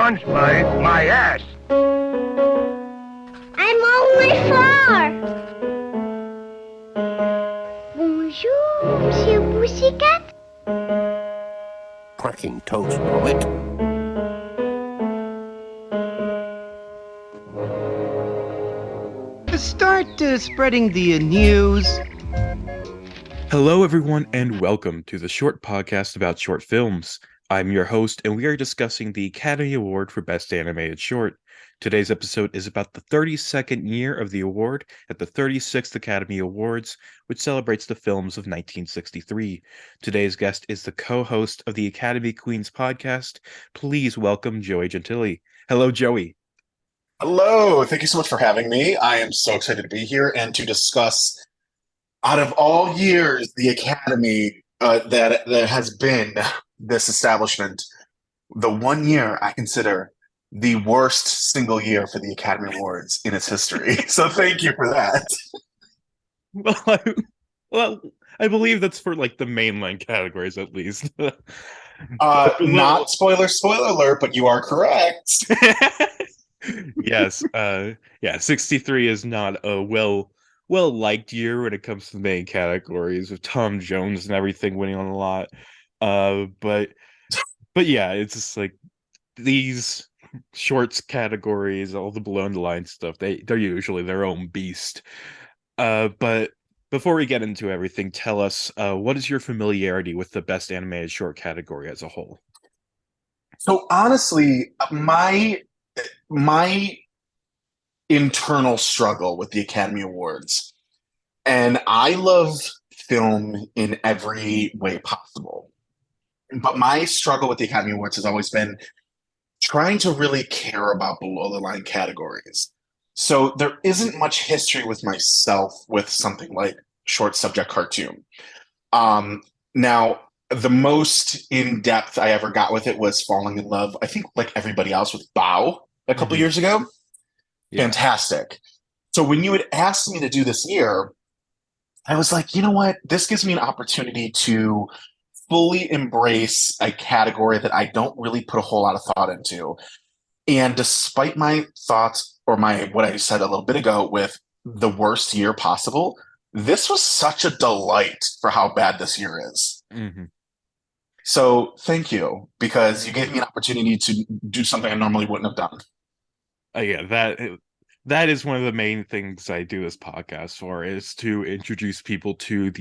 once, but my ass. I'm only 4. Bonjour, Monsieur Pussycat. Cracking toast, poet. Start spreading the news. Hello, everyone, and welcome to the short podcast about short films. I'm your host, and we are discussing the Academy Award for Best Animated Short. Today's episode is about the 32nd year of the award at the 36th Academy Awards, which celebrates the films of 1963. Today's guest is the co-host of the Academy Queens podcast. Please welcome Joey Gentile. Hello, Joey. Hello, thank you so much for having me. I am so excited to be here and to discuss, out of all years, the Academy that has been this establishment, the one year I consider the worst single year for the Academy Awards in its history. So thank you for that. I believe that's for like the mainline categories at least. Not spoiler alert, but you are correct. Yes, 63 is not a well-liked year when it comes to the main categories with Tom Jones and everything winning on a lot. But yeah, it's just like these shorts categories, all the below the line stuff, they're usually their own beast. But before we get into everything, tell us what is your familiarity with the best animated short category as a whole? So honestly, my internal struggle with the Academy Awards, and I love film in every way possible, but my struggle with the Academy Awards has always been trying to really care about below the line categories. So there isn't much history with myself with something like short subject cartoon. Now, the most in-depth I ever got with it was falling in love, I think like everybody else, with Bao a couple years ago. Yeah. Fantastic. So when you had asked me to do this year, I was like, you know what? This gives me an opportunity to fully embrace a category that I don't really put a whole lot of thought into. And despite my thoughts or what I said a little bit ago with the worst year possible, this was such a delight for how bad this year is. Mm-hmm. So thank you, because you gave me an opportunity to do something I normally wouldn't have done. Yeah, that is one of the main things I do this podcast for, is to introduce people to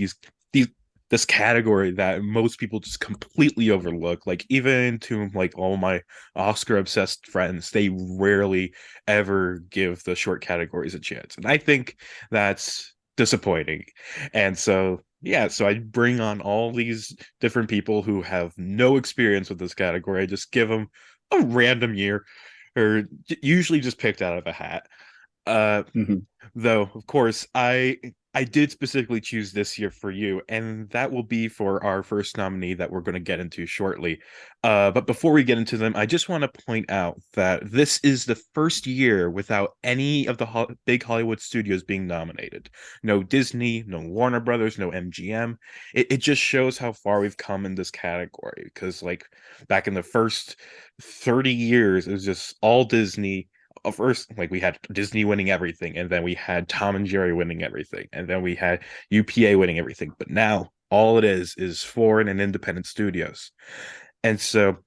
this category that most people just completely overlook. Like, even to like all my Oscar obsessed friends, they rarely ever give the short categories a chance, and I think that's disappointing. And so I bring on all these different people who have no experience with this category. I just give them a random year, or usually just picked out of a hat. Though, of course, I did specifically choose this year for you, and that will be for our first nominee that we're going to get into shortly. But before we get into them, I just want to point out that this is the first year without any of the big Hollywood studios being nominated. No Disney, no Warner Brothers, no MGM. It just shows how far we've come in this category, because like back in the first 30 years, it was just all Disney. First, like, we had Disney winning everything, and then we had Tom and Jerry winning everything, and then we had UPA winning everything. But now all it is foreign and independent studios. And so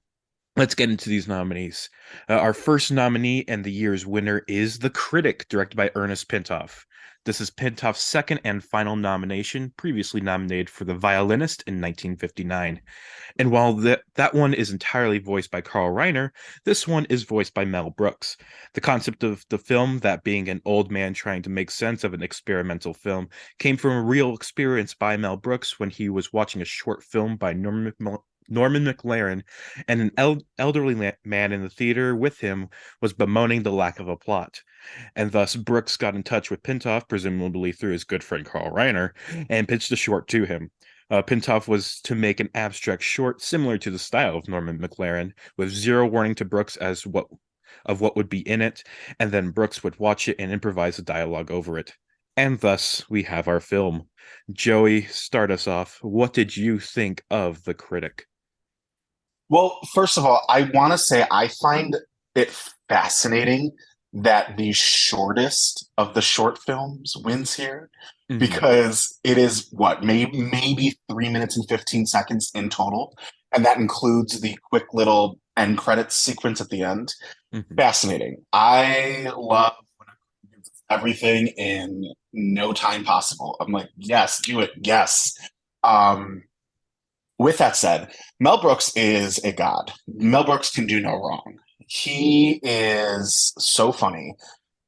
let's get into these nominees. Our first nominee and the year's winner is The Critic, directed by Ernest Pintoff. This is Pintoff's second and final nomination, previously nominated for The Violinist in 1959. And while that one is entirely voiced by Carl Reiner, this one is voiced by Mel Brooks. The concept of the film, that being an old man trying to make sense of an experimental film, came from a real experience by Mel Brooks when he was watching a short film by Norman McLaren, and an elderly man in the theater with him was bemoaning the lack of a plot. And thus Brooks got in touch with Pintoff, presumably through his good friend Carl Reiner, and pitched a short to him. Pintoff was to make an abstract short similar to the style of Norman McLaren, with zero warning to Brooks as what would be in it, and then Brooks would watch it and improvise a dialogue over it. And thus we have our film. Joey, start us off. What did you think of The Critic? Well, first of all, I want to say I find it fascinating that the shortest of the short films wins here Mhm. because it is what maybe 3 minutes and 15 seconds in total, and that includes the quick little end credits sequence at the end. Mhm. Fascinating. I love when it gives us everything in no time possible. I'm like, yes, do it, yes. Um, with that said, Mel Brooks is a god. Mel Brooks can do no wrong. He is so funny.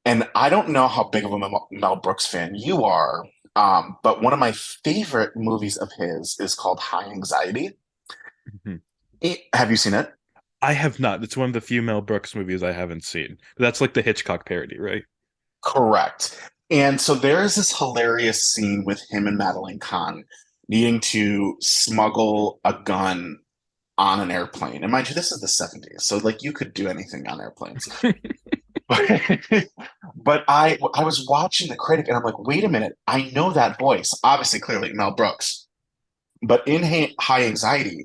And I don't know how big of a Mel Brooks fan you are, but one of my favorite movies of his is called High Anxiety. Mhm. Have you seen it? I have not. It's one of the few Mel Brooks movies I haven't seen. That's like the Hitchcock parody, right? Correct. And so there is this hilarious scene with him and Madeline Kahn needing to smuggle a gun on an airplane. And mind you, this is the 70s. So like you could do anything on airplanes. But I was watching the critic and I'm like, wait a minute, I know that voice. Obviously, clearly Mel Brooks. But in High Anxiety,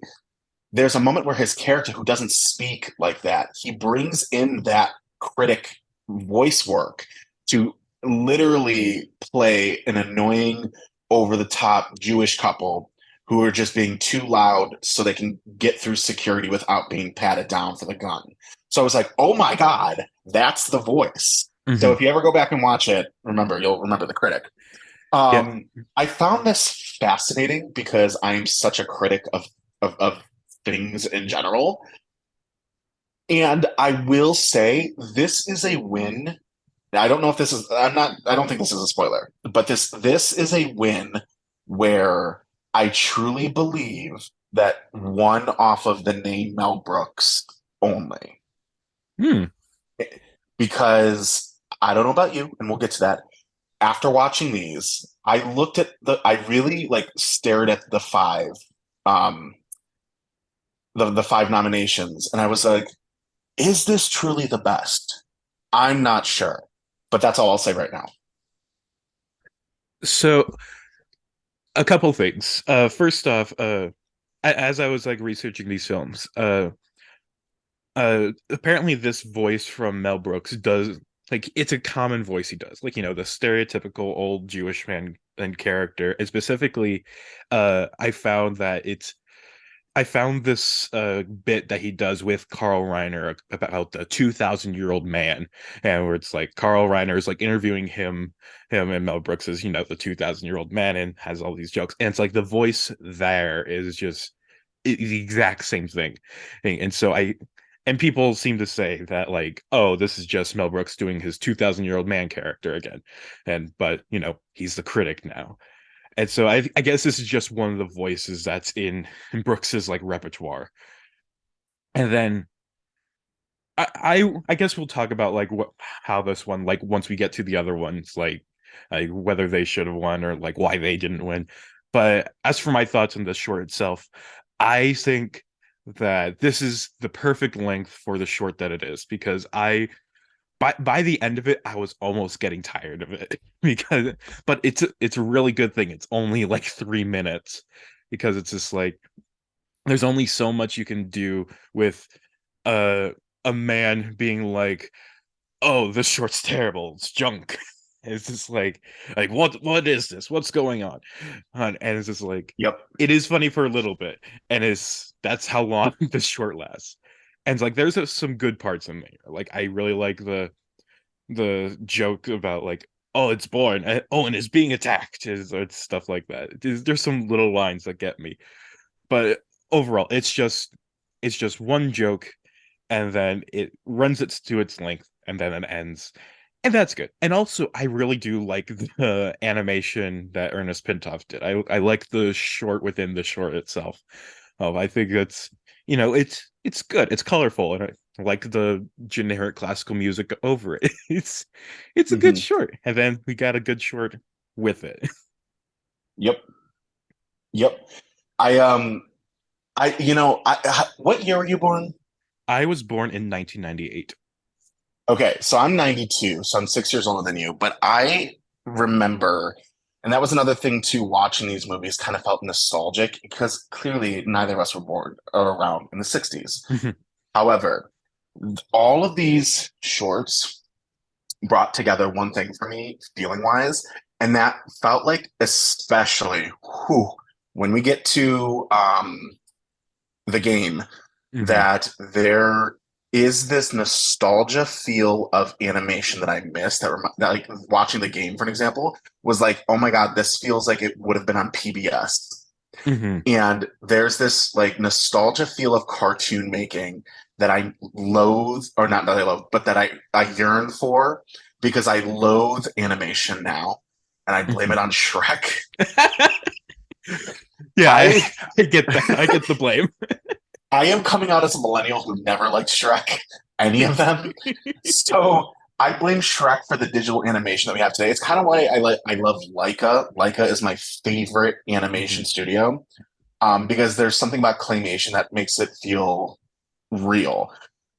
there's a moment where his character, who doesn't speak like that, he brings in that critic voice work to literally play an annoying, over the top Jewish couple who are just being too loud so they can get through security without being patted down for the gun. So I was like, oh my God, that's the voice. So Mhm. if you ever go back and watch it, remember, you'll remember the critic. Yeah. I found this fascinating because I'm such a critic of things in general. And I will say this is a win. I don't know if this is I don't think this is a spoiler, but this is a win where I truly believe that one off of the name Mel Brooks only. Hmm. Because I don't know about you, and we'll get to that. After watching these, I really like stared at um the five nominations, and I was like, is this truly the best? I'm not sure, but that's all I'll say right now. So a couple things. First off, as I was like researching these films, apparently this voice from Mel Brooks does like it's a common voice he does, like the stereotypical old Jewish man and character. And specifically, I found this bit that he does with Carl Reiner about the 2,000-year-old man, and where it's like Carl Reiner is like interviewing him and Mel Brooks is the 2,000-year-old man and has all these jokes, and it's like the voice there is just the exact same thing, and so and people seem to say that like, oh, this is just Mel Brooks doing his 2,000-year-old man character again, but he's the critic now. And so I guess this is just one of the voices that's in Brooks's like repertoire. And then I guess we'll talk about like how this one, like once we get to the other ones, like whether they should have won or like why they didn't win. But as for my thoughts on the short itself, I think that this is the perfect length for the short that it is, because by the end of it, I was almost getting tired of it because, but it's a really good thing. It's only like 3 minutes, because it's just like there's only so much you can do with uh, a man being like, "Oh, this short's terrible. It's junk." It's just like what is this? What's going on? And it's just like Yep. it is funny for a little bit, and that's how long this short lasts. And it's like there's some good parts in there. Like I really like the joke about like, oh, it's born, oh, and it's being attacked, it's stuff like that. There's some little lines that get me, but overall it's just one joke, and then it runs it to its length, and then it ends, and that's good. And also I really do like the animation that Ernest Pintoff did. I like the short within the short itself. I think that's it's good, it's colorful, and I like the generic classical music over it. It's a good Hmm. short, and then we got a good short with it. Yep. Yep. I what year were you born? I was born in 1998. Okay, so I'm 92, so I'm 6 years older than you, but I remember, and that was another thing too, watching these movies kind of felt nostalgic because clearly neither of us were born or around in the 60s. However, All of these shorts brought together one thing for me, feeling wise, and that felt like, especially whew, when we get to the game, Hmm. that there is this nostalgia feel of animation that I missed. That like watching the game, for an example, was like, oh my god, this feels like it would have been on PBS. Hmm. And there's this like nostalgia feel of cartoon making that I loathe, or not that I loathe, but that I yearn for, because I loathe animation now, and I blame Hmm. it on Shrek. Yeah, I I get that. I get the blame. I am coming out as a millennial who never liked Shrek, any of them. So I blame Shrek for the digital animation that we have today. It's kind of why I love Leica. Leica is my favorite animation Mhm. studio, because there's something about claymation that makes it feel real.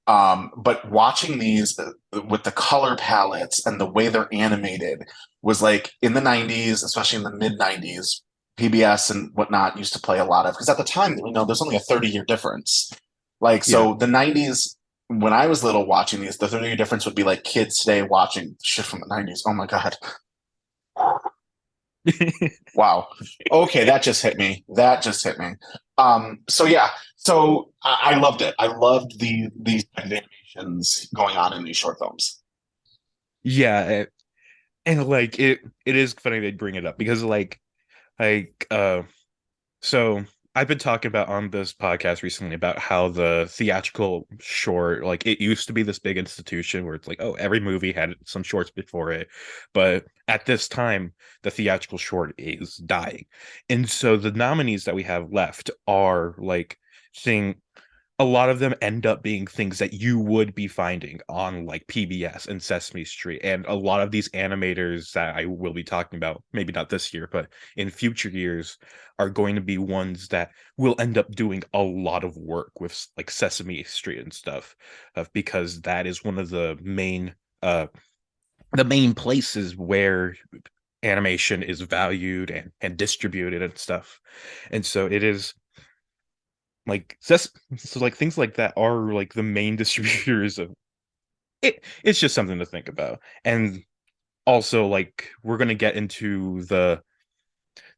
But watching these with the color palettes and the way they're animated was like in the 90s, especially in the mid 90s, PBS and whatnot used to play a lot of, because at the time, there's only a 30-year difference. Like, Yeah. so the 90s, when I was little watching these, the 30-year difference would be like kids today watching shit from the 90s. Oh my God. Wow. Okay, that just hit me. That just hit me. So yeah, so I loved it. I loved these kind of animations going on in these short films. Yeah, and like it is funny they bring it up because like so I've been talking about on this podcast recently about how the theatrical short, like it used to be this big institution where it's like, oh, every movie had some shorts before it, but at this time the theatrical short is dying. And so the nominees that we have left are like thing a lot of them end up being things that you would be finding on like PBS and Sesame Street. And a lot of these animators that I will be talking about, maybe not this year, but in future years, are going to be ones that will end up doing a lot of work with like Sesame Street and stuff, because that is one of the main places where animation is valued and distributed and stuff. And so it is like so like things like that are like the main distributors of it. It's just something to think about. And also like we're going to get into the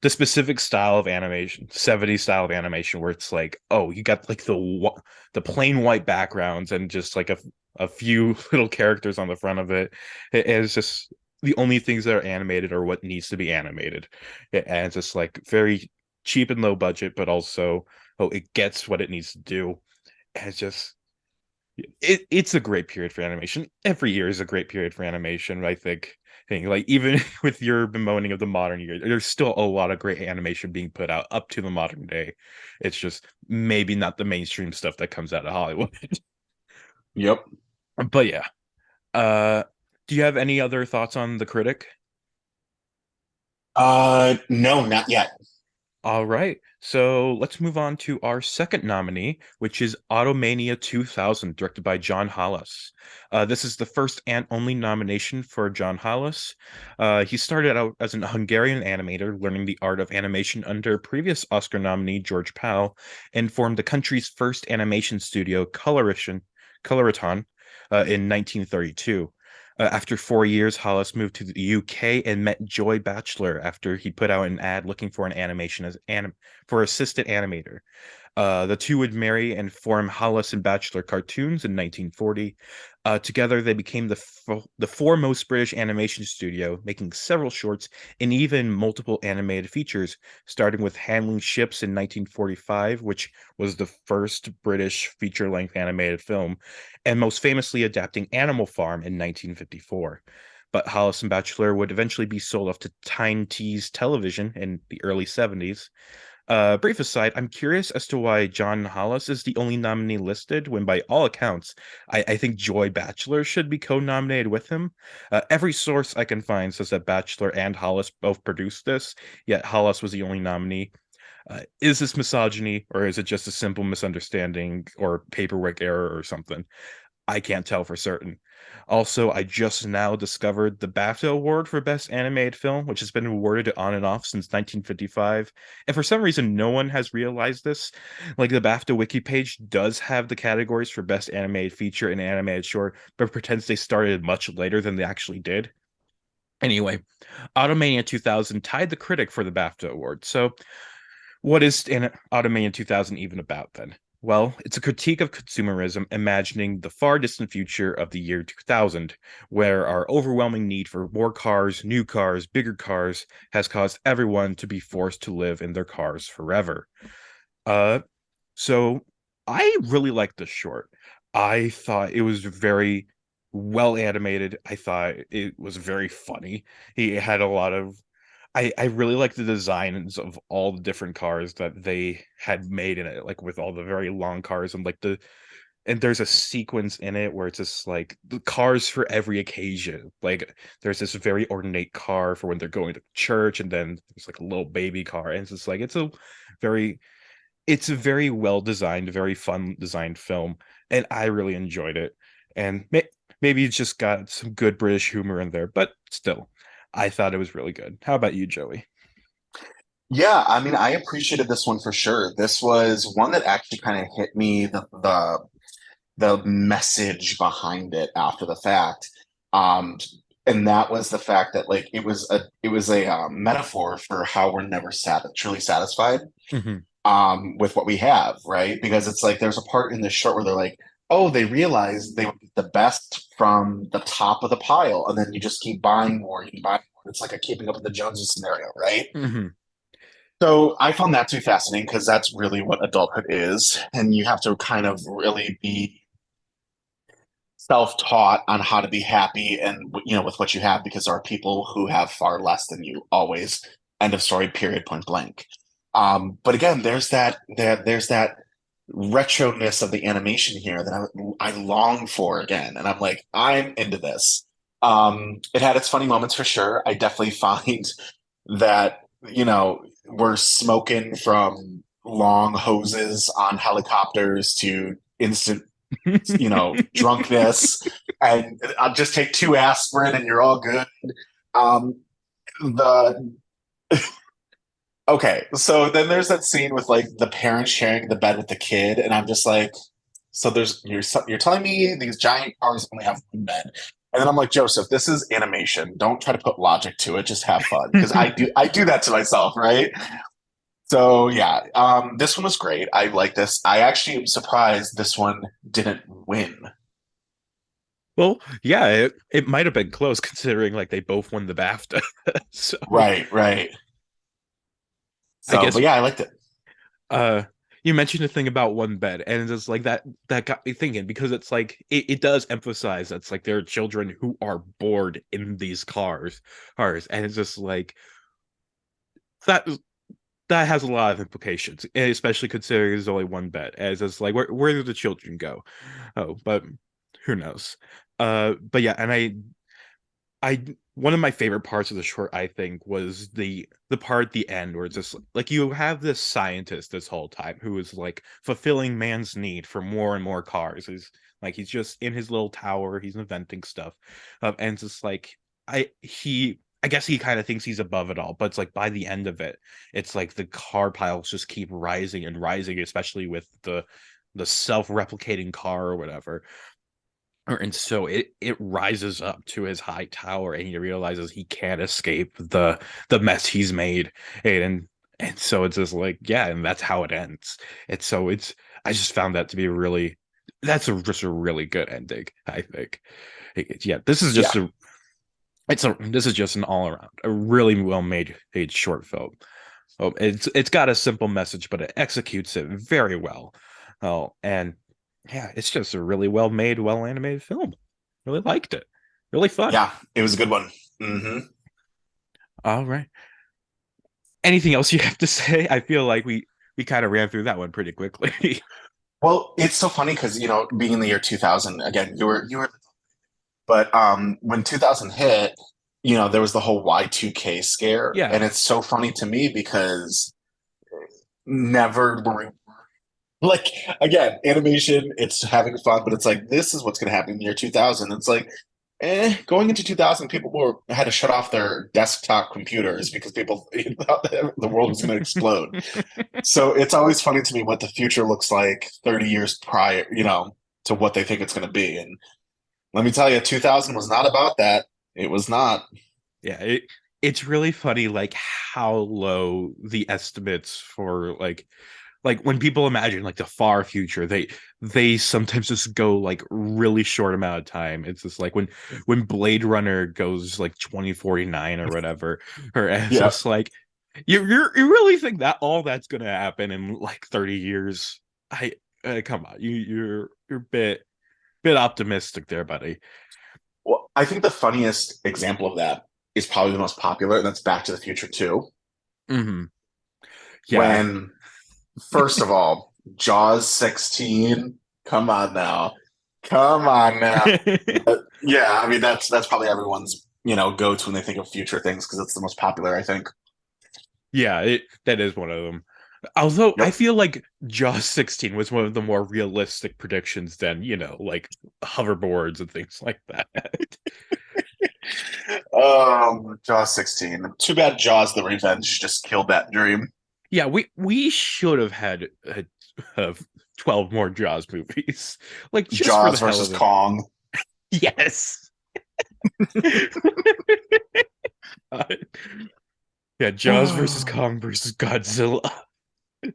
specific style of animation, 70s style of animation, where it's like, oh, you got like the plain white backgrounds and just like a few little characters on the front of it. It's just the only things that are animated are what needs to be animated. And it's just like very cheap and low budget, but also, oh, it gets what it needs to do. And it's just it's a great period for animation. Every year is a great period for animation, I think. Like even with your bemoaning of the modern year, there's still a lot of great animation being put out up to the modern day. It's just maybe not the mainstream stuff that comes out of Hollywood. Yep. But yeah. Uh do you have any other thoughts on the critic? No, not yet. All right, so let's move on to our second nominee, which is Automania 2000, directed by John Hollis. This is the first and only nomination for John Hollis. He started out as a Hungarian animator, learning the art of animation under previous Oscar nominee George Pal, and formed the country's first animation studio, Coloriton, in 1932. After 4 years, Hollis moved to the UK and met Joy Batchelor after he put out an ad looking for an animation for assistant animator. The two would marry and form Hollis and Batchelor Cartoons in 1940. Together, they became the foremost British animation studio, making several shorts and even multiple animated features, starting with Handling Ships in 1945, which was the first British feature-length animated film, and most famously adapting Animal Farm in 1954. But Hollis and Batchelor would eventually be sold off to Tyne Tees Television in the early 70s. Brief aside, I'm curious as to why John Hollis is the only nominee listed when, by all accounts, I think Joy Batchelor should be co-nominated with him. Every source I can find says that Batchelor and Hollis both produced this, yet Hollis was the only nominee. Is this misogyny, or is it just a simple misunderstanding or paperwork error or something? I can't tell for certain. Also, I just now discovered the BAFTA Award for Best Animated Film, which has been awarded on and off since 1955. And for some reason, no one has realized this. Like, the BAFTA wiki page does have the categories for Best Animated Feature and Animated Short, but pretends they started much later than they actually did. Anyway, Automania 2000 tied the Critic for the BAFTA Award. So, what is Automania 2000 even about then? Well, it's a critique of consumerism, imagining the far distant future of the year 2000, where our overwhelming need for more cars, new cars, bigger cars has caused everyone to be forced to live in their cars forever. Uh, so I really liked this short. I thought it was very well animated. I thought it was very funny. He had a lot of I really like the designs of all the different cars that they had made in it, like with all the very long cars and and there's a sequence in it where it's just like the cars for every occasion. Like there's this very ornate car for when they're going to church, and then there's like a little baby car, and it's just like very it's a very well designed, very fun designed film, and I really enjoyed it. And maybe it's just got some good British humor in there, but still, I thought it was really good. How about you, Joey? Yeah, I mean, I appreciated this one for sure. This was one that actually kind of hit me the message behind it after the fact. Um, and that was the fact that like it was a metaphor for how we're never truly satisfied Hmm. with what we have, right? Because it's like there's a part in this short where they're like, oh, they realize they would get the best from the top of the pile, and then you just keep buying more, you buy more. It's like a keeping up with the Joneses scenario, right? Hmm. So I found that to be fascinating because that's really what adulthood is, and you have to kind of really be self-taught on how to be happy and with what you have, because there are people who have far less than you always. End of story. Period. Point blank. But again, there's that retroness of the animation here that I long for again, and I'm like, I'm into this. It had its funny moments for sure. I definitely find that we're smoking from long hoses on helicopters to instant drunkenness, and I'll just take two aspirin and you're all good. Um, the Okay, so then there's that scene with like the parents sharing the bed with the kid, and I'm just like, so you're telling me these giant cars only have one bed, and then I'm like, Joseph, this is animation. Don't try to put logic to it. Just have fun, because I do that to myself, right? So yeah, this one was great. I like this. I actually am surprised this one didn't win. Well, yeah, it might have been close considering like they both won the BAFTA. So Right, right. I So, guess but yeah, I liked it. uh you mentioned a thing about one bed, and it's like that got me thinking, because it's like it does emphasize that's like there are children who are bored in these cars, and it's just like that that has a lot of implications, especially considering there's only one bed. As it's like where do the children go? Oh, but who knows? But yeah, and I one of my favorite parts of the short, I think, was the part at the end where it's just like you have this scientist this whole time who is like fulfilling man's need for more and more cars. He's just in his little tower, he's inventing stuff, and it's just like I guess he kind of thinks he's above it all, but it's like by the end of it, it's like the car piles just keep rising and rising, especially with the self-replicating car or whatever. And so it rises up to his high tower, and he realizes he can't escape the mess he's made. And so it's just like, yeah, and that's how it ends. It's I just found that to be just a really good ending, I think. Yeah, this is Yeah, just this is just an all around a really well made short film. Oh, it's got a simple message, but it executes it very well. Oh, and yeah, it's just a really well made, well animated film. Really liked it. Really fun. yeah, it was a good one. Hmm. All right. Anything else you have to say? I feel like we kind of ran through that one pretty quickly. Well, it's so funny because being in the year 2000, again, you were, but when 2000 hit, there was the whole Y2K scare, Yeah. and it's so funny to me because never were we Like, again, animation, it's having fun, but it's like, this is what's going to happen in the year 2000. It's like, going into 2000, had to shut off their desktop computers because people thought that the world was going to explode. So it's always funny to me what the future looks like 30 years prior, to what they think it's going to be. And let me tell you, 2000 was not about that. It was not. Yeah, it's really funny like how low the estimates for like when people imagine like the far future, they sometimes just go like really short amount of time. It's just like when Blade Runner goes like 2049 or whatever, or it's Yeah. just like you really think that all that's gonna happen in like 30 years? I come on, you're a bit optimistic there, buddy. Well, I think the funniest example of that is probably the most popular, and that's Back to the Future 2. Hmm. Yeah. When, first of all, Jaws 16, come on now. Come on now. Yeah, I mean that's probably everyone's, go-to when they think of future things because it's the most popular, I think. Yeah, that is one of them. Although I Yep. feel like Jaws 16 was one of the more realistic predictions than, like hoverboards and things like that. Jaws 16. Too bad Jaws the Revenge just killed that dream. Yeah, we should have had 12 more Jaws movies. Like just for the Jaws hell versus of it. Kong. Yes. Uh, yeah, Jaws versus Kong versus Godzilla.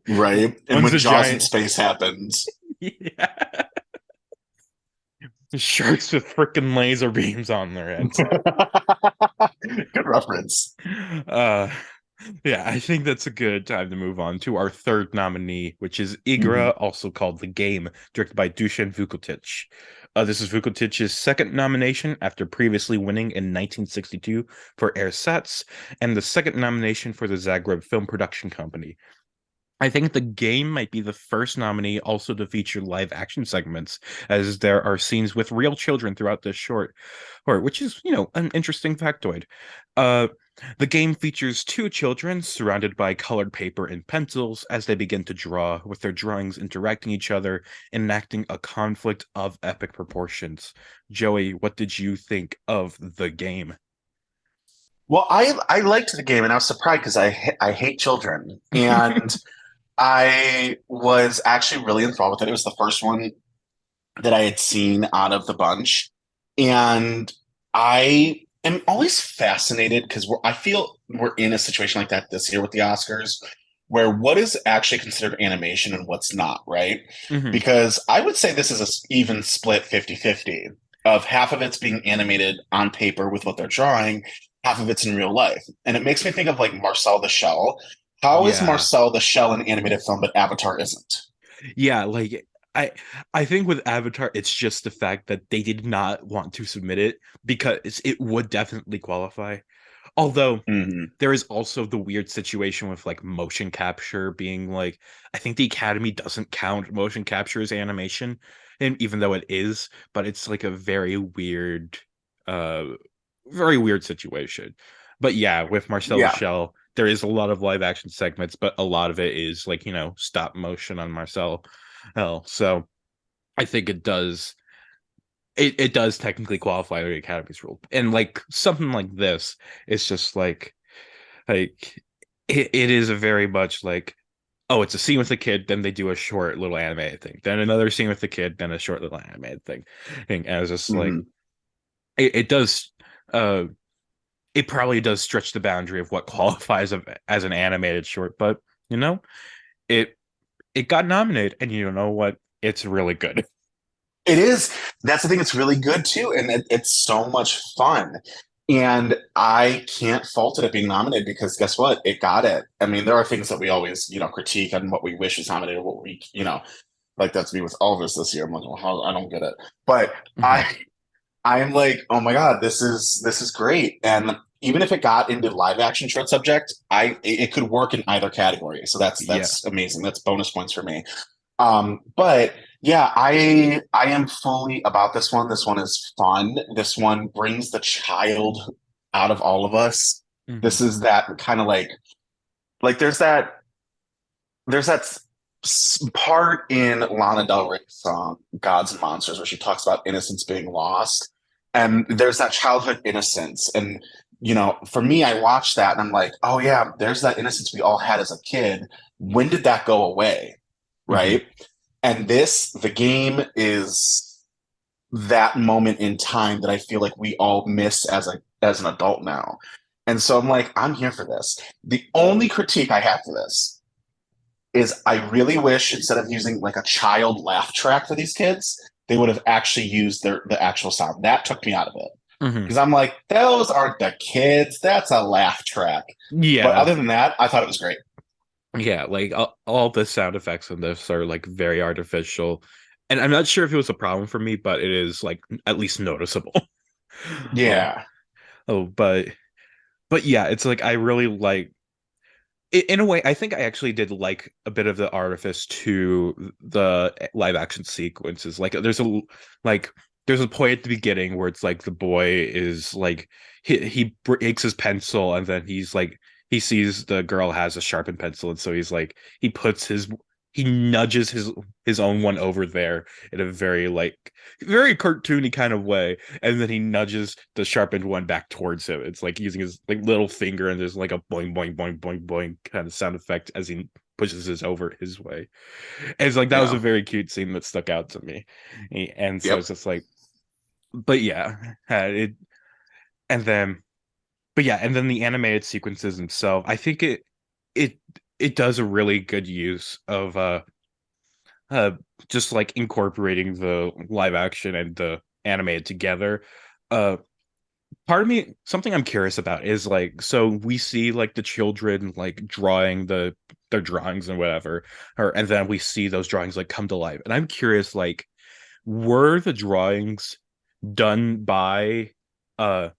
Right? And One's when a Jaws in giant. space happens. Yeah. Sharks with freaking laser beams on their heads. Good reference. Uh, yeah, I think that's a good time to move on to our third nominee, which is Mhm. Igra, also called The Game, directed by Dusan Vukotic. This is Vukotic's second nomination after previously winning in 1962 for Ersatz, and the second nomination for the Zagreb Film Production Company. I think the game might be the first nominee also to feature live action segments, as there are scenes with real children throughout this short, or which is, an interesting factoid. Uh, the game features two children surrounded by colored paper and pencils as they begin to draw, with their drawings interacting each other, enacting a conflict of epic proportions. Joey, what did you think of the game? Well, I liked the game and I was surprised because I hate children. And I was actually really enthralled with it. It was the first one that I had seen out of the bunch. And I am always fascinated because I feel we're in a situation like that this year with the Oscars, where what is actually considered animation and what's not, right? Hmm. Because I would say this is a even split 50-50 of half of it's being animated on paper with what they're drawing, half of it's in real life. And it makes me think of like Marcel the Shell. How is Yeah. Marcel the Shell an animated film, but Avatar isn't? Yeah, like I I think with Avatar, it's just the fact that they did not want to submit it because it would definitely qualify. Although Hmm. there is also the weird situation with like motion capture being like, I think the Academy doesn't count motion capture as animation, and even though it is, but it's like a uh very weird situation. But yeah, with Marcel Yeah. Shell, there is a lot of live action segments, but a lot of it is like, stop motion on Marcel. Hell, so I think it does technically qualify under the Academy's rule. And like something like this, it's just like it is a very much like, oh, it's a scene with a kid, then they do a short little animated thing, then another scene with the kid, then a short little animated thing. And it's just like Hmm. it does uh it probably does stretch the boundary of what qualifies as an animated short, but it it got nominated, and you know what? It's really good. It is. That's the thing. It's really good too, and it's so much fun. And I can't fault it at being nominated because guess what? It got it. I mean, there are things that we always, critique on what we wish was nominated, what we, like that's me with Elvis this year. I'm like, well, how, I don't get it. But Mhm. I am like, oh my God, this is great. And even if it got into live action short subject, it could work in either category. So that's Yeah. that's amazing. That's bonus points for me. But yeah, I am fully about this one. This one is fun. This one brings the child out of all of us. Hmm. This is that kind of like there's that part in Lana Del Rey's song "Gods and Monsters" where she talks about innocence being lost, and there's that childhood innocence. And for me, I watched that and I'm like, oh yeah, there's that innocence we all had as a kid. When did that go away? Hmm. Right? And the game is that moment in time that I feel like we all miss as an adult now. And so I'm like, I'm here for this. The only critique I have for this is I really wish instead of using like a child laugh track for these kids, they would have actually used the actual sound. That took me out of it. Hmm. Because I'm like, those aren't the kids. That's a laugh track. But Yeah. other than that, I thought it was great. Yeah, like all the sound effects in this are like very artificial. And I'm not sure if it was a problem for me, but it is like at least noticeable. Oh, Yeah. oh, but yeah, it's like I really like in a way, I think I actually did like a bit of the artifice to the live action sequences. Like there's a point at the beginning where it's like the boy is like he breaks his pencil and then he's like he sees the girl has a sharpened pencil and so he's like he nudges his own one over there in a very cartoony kind of way and then he nudges the sharpened one back towards him. It's like using his like little finger, and there's like a boing boing boing boing boing kind of sound effect as he pushes his over his way. And it's like that was a Yeah. very cute scene that stuck out to me, and so Yep. it's just like, but yeah, it and then but yeah, and then the animated sequences themselves, I think it it does a really good use of uh just like incorporating the live action and the animated together. Uh Part of me, something I'm curious about is like, so we see like the children like drawing their drawings and whatever, and then we see those drawings like come to life. And I'm curious, like, were the drawings done by uh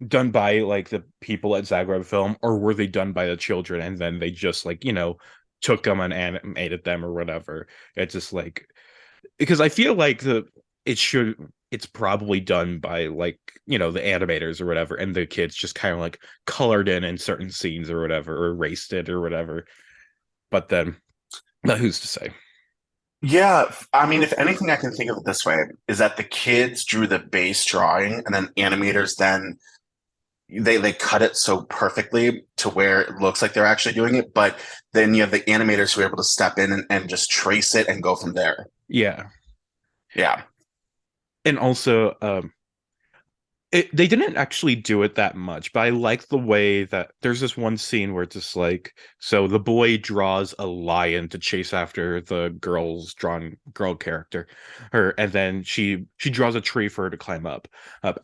done by like the people at Zagreb Film, or were they done by the children and then they just like, took them and animated them or whatever? It's just like because I feel like it's probably done by like the animators or whatever, and the kids just kind of like colored in certain scenes or whatever, or erased it or whatever. But then, who's to say? Yeah, I mean, if anything, I can think of it this way is that the kids drew the base drawing, and then animators then they cut it so perfectly to where it looks like they're actually doing it. But then you have the animators who are able to step in and just trace it and go from there. Yeah, Yeah. and also they didn't actually do it that much, but I like the way that there's this one scene where it's just like, so the boy draws a lion to chase after the girl's drawn girl character, her, and then she draws a tree for her to climb up,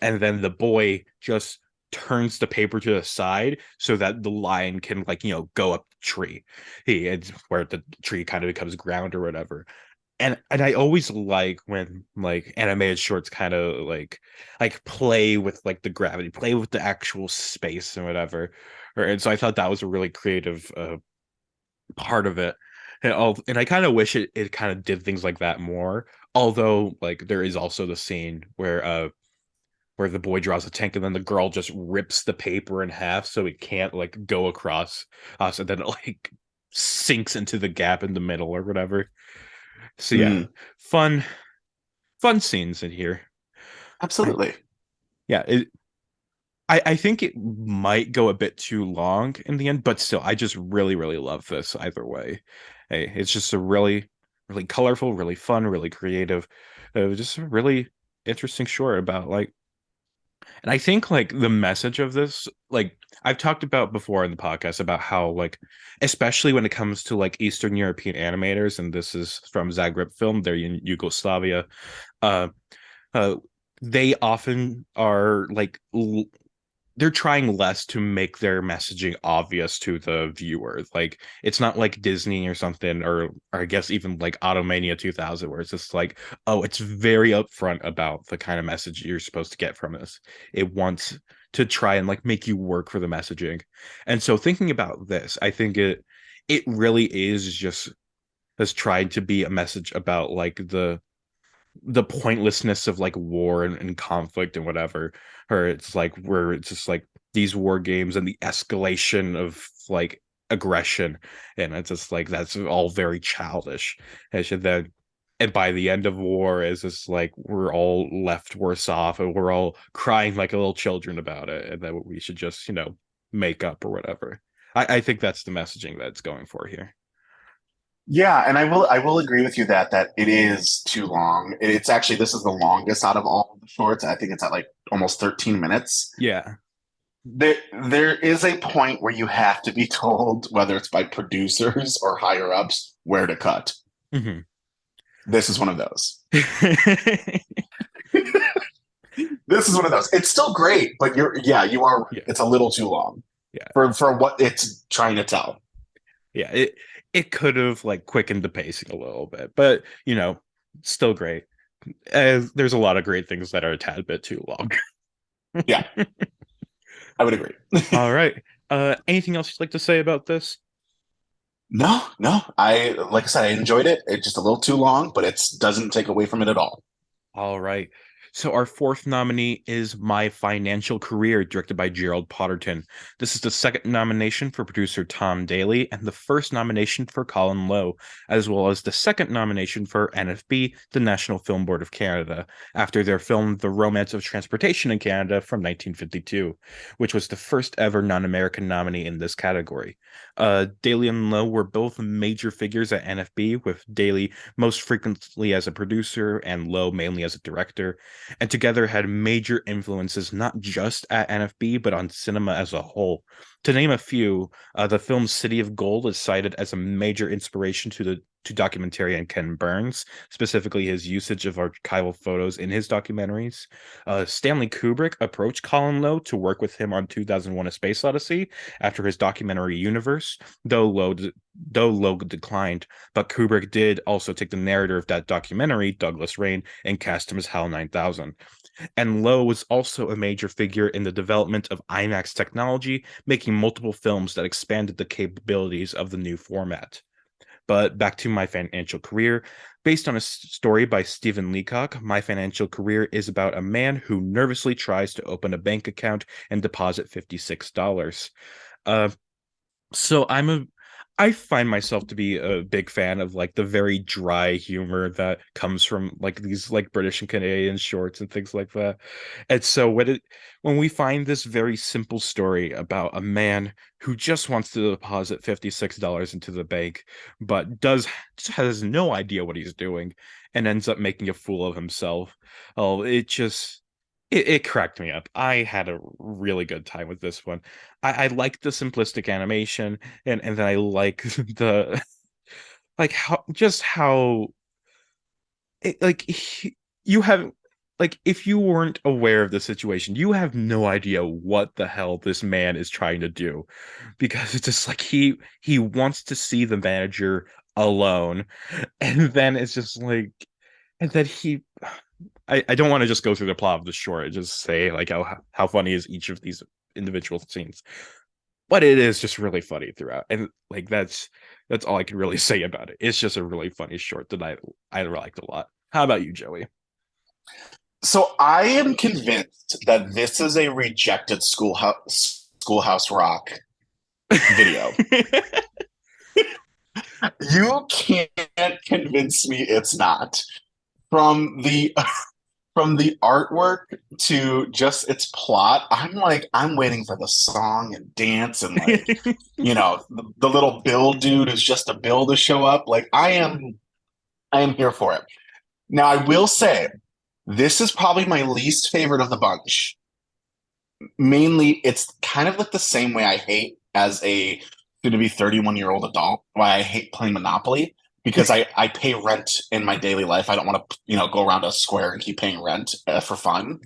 and then the boy just turns the paper to the side so that the lion can like go up the tree. It's where the tree kind of becomes ground or whatever, and I always like when like animated shorts kind of like play with like the gravity, play with the actual space and whatever. And so I thought that was a really creative part of it. And I kind of wish it kind of did things like that more. Although like there is also the scene where the boy draws a tank and then the girl just rips the paper in half so it can't like go across us and then it like sinks into the gap in the middle or whatever. So yeah, Mm, fun fun scenes in here. I absolutely. yeah, I think it might go a bit too long in the end, but still, I just really really love this either way. Hey, it's just a really colorful, really fun, really creative, just a really interesting short about like, and I think like the message of this, like I've talked about before in the podcast about how like, especially when it comes to like Eastern European animators, and this is from Zagreb Film, they're in Yugoslavia. Uh, uh, they often are like they're trying less to make their messaging obvious to the viewer. Like it's not like Disney or something, or I guess even like Automania 2000, where it's just like, oh, it's very upfront about the kind of message you're supposed to get from this. It wants to try and like make you work for the messaging. And so thinking about this, I think it really is just has tried to be a message about like the pointlessness of like war and conflict and whatever, or it's like where it's just like these war games and the escalation of like aggression, and it's just like that's all very childish. And by the end of war, it's just like we're all left worse off, and we're all crying like little children about it, and that we should just make up or whatever. I think that's the messaging that it's going for here. Yeah, and I will agree with you that it is too long. It's actually this is the longest out of all of the shorts. I think it's at like almost 13 minutes. Yeah. There is a point where you have to be told, whether it's by producers or higher ups, where to cut. Hmm. This is one of those. This is one of those. It's still great, but you are. Yeah. It's a little too long. Yeah. For what it's trying to tell. Yeah, it could have like quickened the pacing a little bit, but still great. There's a lot of great things that are a tad bit too long. Yeah, I would agree. All right. Anything else you'd like to say about this? No. Like I said, I enjoyed it. It's just a little too long, but it doesn't take away from it at all. All right. So our fourth nominee is My Financial Career, directed by Gerald Potterton. This is the second nomination for producer Tom Daly and the first nomination for Colin Lowe, as well as the second nomination for NFB, the National Film Board of Canada, after their film The Romance of Transportation in Canada from 1952, which was the first ever non-American nominee in this category. Daly and Lowe were both major figures at NFB, with Daly most frequently as a producer and Lowe mainly as a director, and together had major influences not just at NFB but on cinema as a whole. To name a few, the film City of Gold is cited as a major inspiration to documentarian Ken Burns, specifically his usage of archival photos in his documentaries. Stanley Kubrick approached Colin Lowe to work with him on 2001: A Space Odyssey after his documentary Universe, though Lowe declined. But Kubrick did also take the narrator of that documentary, Douglas Rain, and cast him as HAL 9000. And Lowe was also a major figure in the development of IMAX technology, making multiple films that expanded the capabilities of the new format. But back to My Financial Career. Based on a story by Stephen Leacock, My Financial Career is about a man who nervously tries to open a bank account and deposit $56. So I find myself to be a big fan of like the very dry humor that comes from like these like British and Canadian shorts and things like that. And so when we find this very simple story about a man who just wants to deposit $56 into the bank, but just has no idea what he's doing and ends up making a fool of himself. Oh, it cracked me up. I had a really good time with this one. I like the simplistic animation, and then I like the like how you have like if you weren't aware of the situation, you have no idea what the hell this man is trying to do, because it's just like he wants to see the manager alone, and then it's just like, and then I don't want to just go through the plot of the short and just say like how funny is each of these individual scenes, but it is just really funny throughout, and like that's all I can really say about it. It's just a really funny short that I liked a lot. How about you, Joey? So I am convinced that this is a rejected Schoolhouse Rock video. You can't convince me it's not. From the artwork to just its plot, I'm waiting for the song and dance and like the little Bill dude is just a Bill to show up. Like I am here for it. Now I will say this is probably my least favorite of the bunch. Mainly, it's kind of like the same way I hate as a soon to be 31-year-old adult why I hate playing Monopoly. Because I pay rent in my daily life. I don't want to, go around a square and keep paying rent for fun.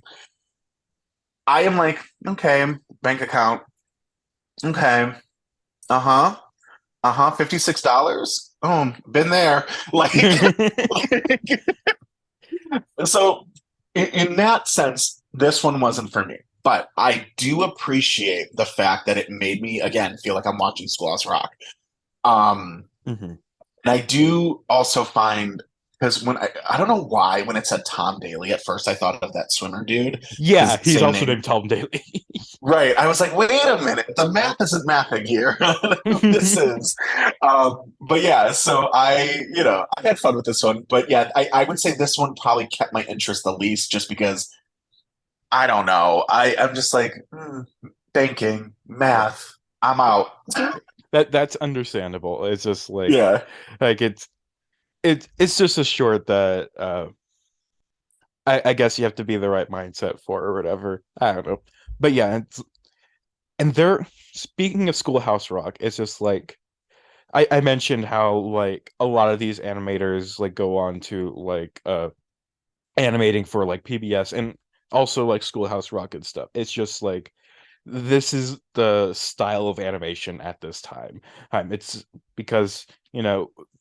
I am like, okay, bank account. Okay. Uh-huh. Uh-huh. $56. Oh, been there. Like, so in that sense, this one wasn't for me. But I do appreciate the fact that it made me, again, feel like I'm watching Schoolhouse Rock. Mm-hmm. And I do also find Because when I don't know why when it said Tom Daly at first I thought of that swimmer dude Yeah, because he's same also name. named Tom Daly. Right. I was like, wait a minute, the math isn't mathing here. This is. But yeah, so I had fun with this one. But yeah, I would say this one probably kept my interest the least just because I don't know. I'm just like, banking, Yeah, math, I'm out. that's understandable. It's just Yeah. like it's just a short that I guess you have to be the right mindset for or whatever. I don't know. But yeah, and they're speaking of Schoolhouse Rock, it's just like I mentioned how like a lot of these animators like go on to like animating for like PBS and also like Schoolhouse Rock and stuff. It's just like this is the style of animation at this time. It's because,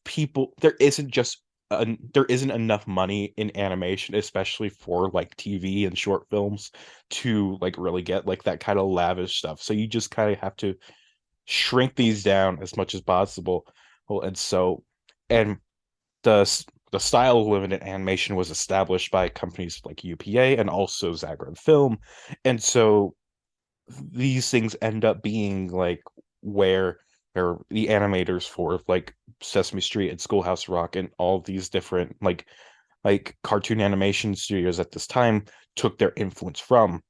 people there isn't enough money in animation, especially for like TV and short films, to like really get like that kind of lavish stuff. So you just kind of have to shrink these down as much as possible. Well, and the style of limited animation was established by companies like UPA and also Zagran Film. And so these things end up being like where they're the animators for like Sesame Street and Schoolhouse Rock and all these different like cartoon animation studios at this time took their influence from,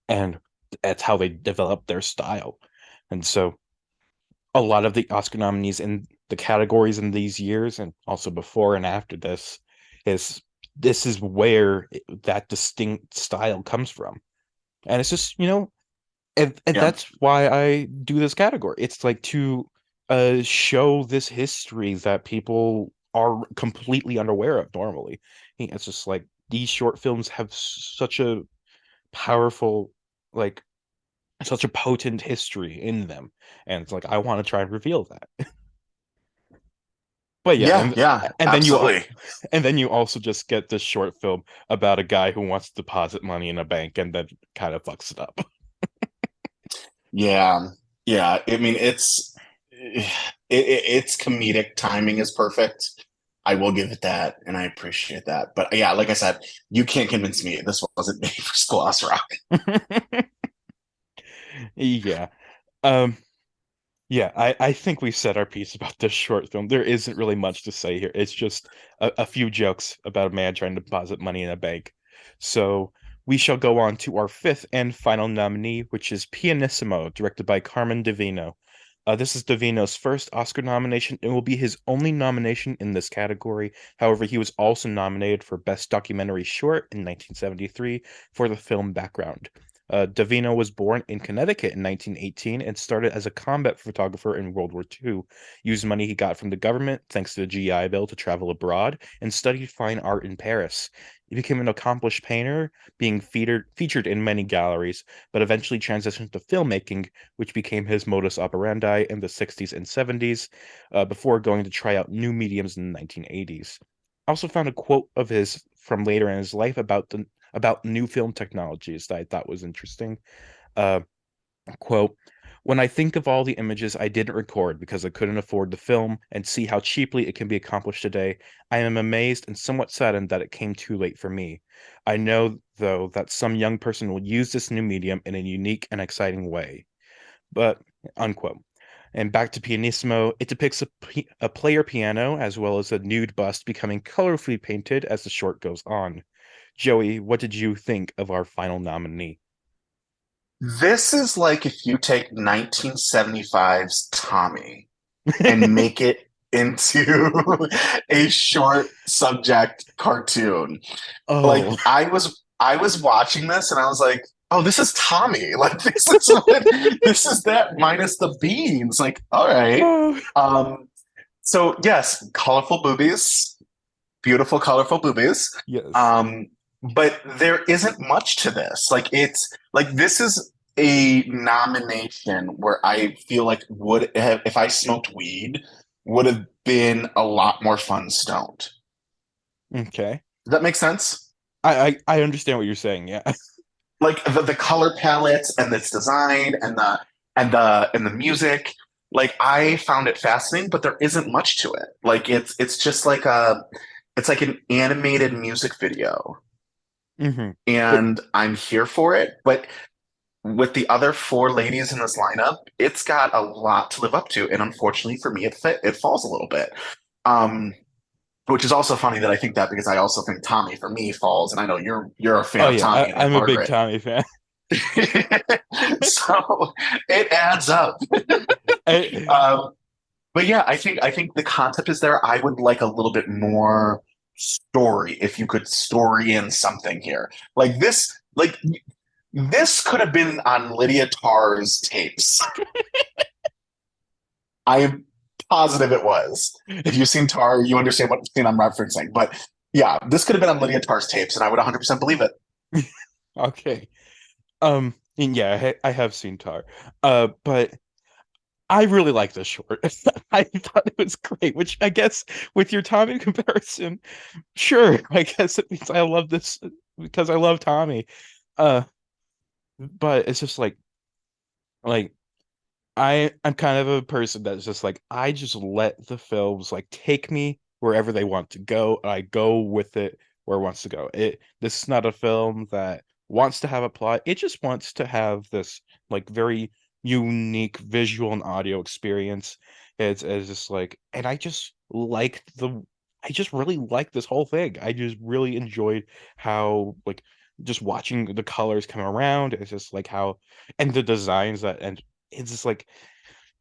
and that's how they developed their style. And so a lot of the Oscar nominees in the categories in these years and also before and after is this is where that distinct style comes from. And it's just, and Yeah. that's why I do this category. It's like to show this history that people are completely unaware of normally. It's just like these short films have such a powerful, like such a potent history in them, and it's like I want to try and reveal that. But yeah, Yeah. Yeah. and then you Absolutely. and then you also just get this short film about a guy who wants to deposit money in a bank and then kind of fucks it up. Yeah. Yeah. I mean, it's comedic timing is perfect. I will give it that, and I appreciate that. But yeah, like I said, you can't convince me this wasn't made for Schoolhouse Rock. Yeah. Um, yeah, I think we said our piece about this short film. There isn't really much to say here. It's just a few jokes about a man trying to deposit money in a bank. So we shall go on to our fifth and final nominee, which is Pianissimo, directed by Carmen Divino. This is Divino's first Oscar nomination and will be his only nomination in this category. However, he was also nominated for Best Documentary Short in 1973 for the film Background. Davino was born in Connecticut in 1918 and started as a combat photographer in World War II. Used money he got from the government, thanks to the GI Bill, to travel abroad and studied fine art in Paris. He became an accomplished painter, being featured in many galleries, but eventually transitioned to filmmaking, which became his modus operandi in the 60s and 70s, before going to try out new mediums in the 1980s. I also found a quote of his from later in his life about new film technologies that I thought was interesting. Uh, quote, when I think of all the images I didn't record because I couldn't afford the film and see how cheaply it can be accomplished today, I am amazed and somewhat saddened that it came too late for me. I know, though, that some young person will use this new medium in a unique and exciting way. But, unquote. And back to Pianissimo, it depicts a player piano as well as a nude bust becoming colorfully painted as the short goes on. Joey, what did you think of our final nominee? This is like if you take 1975's Tommy and make it into a short subject cartoon. Oh, Like I was watching this and I was like, oh, this is Tommy. Like this is that minus the beans. Like, all right. oh, Um, so yes, colorful boobies, beautiful colorful boobies. yes. Um, but there isn't much to this. Like it's like this is a nomination where I feel like would have if I smoked weed would have been a lot more fun stoned. Okay. Does that make sense? I understand what you're saying, yeah. Like the color palettes and its design and the music. Like I found it fascinating, but there isn't much to it. Like it's just like It's like an animated music video, Hmm. But and I'm here for it. But with the other four ladies in this lineup, it's got a lot to live up to, and unfortunately for me, it falls a little bit. Um, which is also funny that I think that because I also think Tommy for me falls, and I know you're a fan oh of yeah, Tommy and I'm a big Margaret. Tommy fan. So it adds up. I, Um, but yeah, I think the concept is there. I would like a little bit more story if you could story in something here. This could have been on Lydia Tarr's tapes. I am positive it was. If you've seen Tar, you understand what scene I'm referencing. But yeah, this could have been on Lydia Tarr's tapes, and I would 100% believe it. okay. And yeah, I have seen Tar. But I really like this short. I thought it was great, which I guess with your Tommy comparison, sure, I guess it means I love this because I love Tommy. Uh, but it's just like I'm kind of a person that's just like I just let the films like take me wherever they want to go. And I go with it where it wants to go. This is not a film that wants to have a plot. It just wants to have this like very unique visual and audio experience. It's just like, and I just really like this whole thing. I just really enjoyed how like just watching the colors come around. It's just like how and the designs that and it's just like